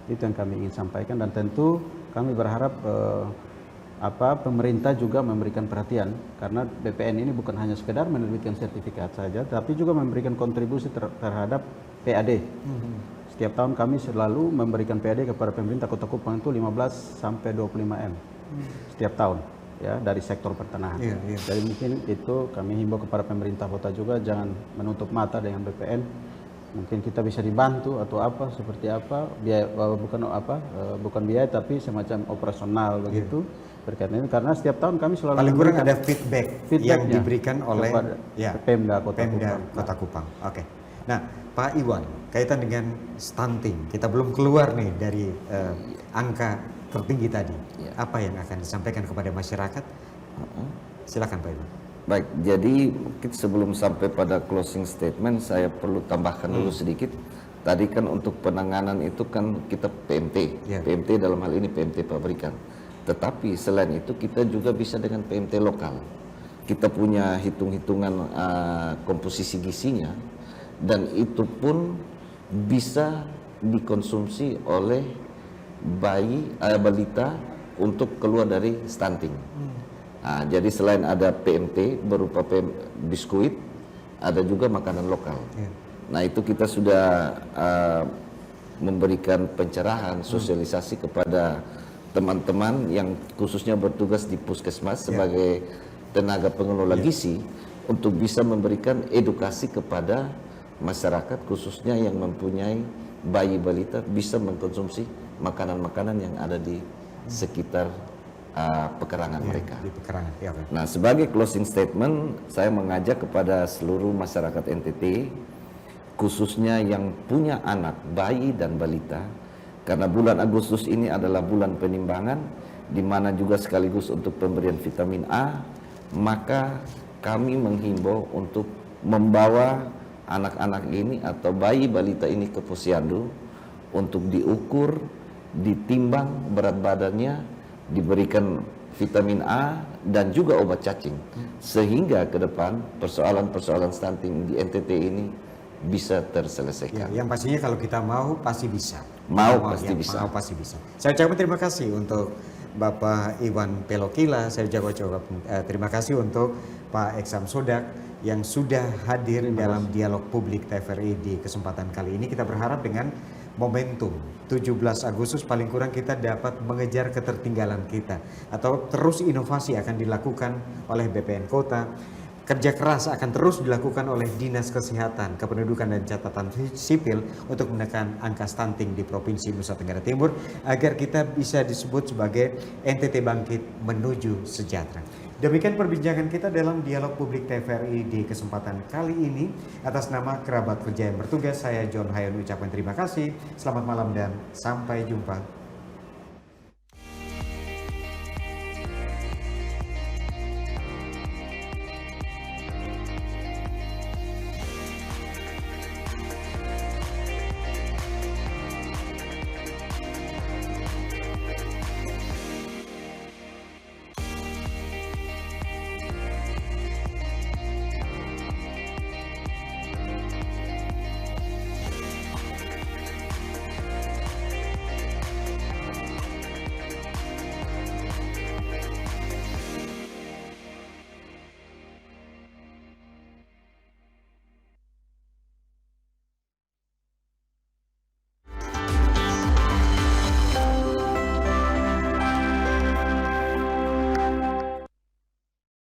Itu yang kami ingin sampaikan, dan tentu kami berharap pemerintah juga memberikan perhatian, karena BPN ini bukan hanya sekedar menerbitkan sertifikat saja, tapi juga memberikan kontribusi terhadap PAD. Setiap tahun kami selalu memberikan PAD kepada pemerintah Kota Kupang itu 15 sampai 25 M setiap tahun, ya, dari sektor pertanahan. Jadi mungkin itu kami himbau kepada pemerintah kota juga, jangan menutup mata dengan BPN. Mungkin kita bisa dibantu atau apa, seperti apa, biaya, bukan biaya tapi semacam operasional begitu berkaitan ini, karena setiap tahun kami selalu paling kurang ada feedback yang diberikan oleh Pemda Kota Kupang. Oke. Nah, Pak Iwan, kaitan dengan stunting, kita belum keluar nih dari angka tertinggi tadi. Apa yang akan disampaikan kepada masyarakat? Silakan Pak Iwan. Baik, jadi mungkin sebelum sampai pada closing statement, saya perlu tambahkan dulu sedikit. Tadi kan untuk penanganan itu kan kita PMT, PMT dalam hal ini PMT pabrikan. Tetapi selain itu kita juga bisa dengan PMT lokal. Kita punya hitung-hitungan komposisi gizinya, dan itu pun bisa dikonsumsi oleh balita untuk keluar dari stunting. Nah, jadi selain ada PMT berupa biskuit, ada juga makanan lokal. Nah, itu kita sudah memberikan pencerahan, sosialisasi kepada teman-teman yang khususnya bertugas di puskesmas sebagai tenaga pengelola gizi, untuk bisa memberikan edukasi kepada masyarakat khususnya yang mempunyai bayi balita bisa mengkonsumsi makanan-makanan yang ada di sekitar pekarangan mereka. Di pekarangan. Nah, sebagai closing statement, saya mengajak kepada seluruh masyarakat NTT, khususnya yang punya anak, bayi dan balita, karena bulan Agustus ini adalah bulan penimbangan, di mana juga sekaligus untuk pemberian vitamin A, maka kami menghimbau untuk membawa anak-anak ini atau bayi balita ini ke posyandu untuk diukur, ditimbang berat badannya, diberikan vitamin A dan juga obat cacing, sehingga ke depan persoalan-persoalan stunting di NTT ini bisa terselesaikan. Yang pastinya kalau kita mau pasti bisa. Pasti bisa. Mau pasti bisa. Saya ucapkan terima kasih untuk Bapak Iwan Pelokila. Saya ucapkan terima kasih untuk Pak Eksam Sodak yang sudah hadir dalam dialog publik TVRI di kesempatan kali ini. Kita berharap dengan momentum 17 Agustus paling kurang kita dapat mengejar ketertinggalan kita, atau terus inovasi akan dilakukan oleh BPN Kota. Kerja keras akan terus dilakukan oleh Dinas Kesehatan, Kependudukan dan Catatan Sipil untuk menekan angka stunting di Provinsi Nusa Tenggara Timur agar kita bisa disebut sebagai NTT bangkit menuju sejahtera. Demikian perbincangan kita dalam dialog publik TVRI di kesempatan kali ini. Atas nama kerabat kerja yang bertugas, saya John Hayon ucapkan terima kasih. Selamat malam dan sampai jumpa.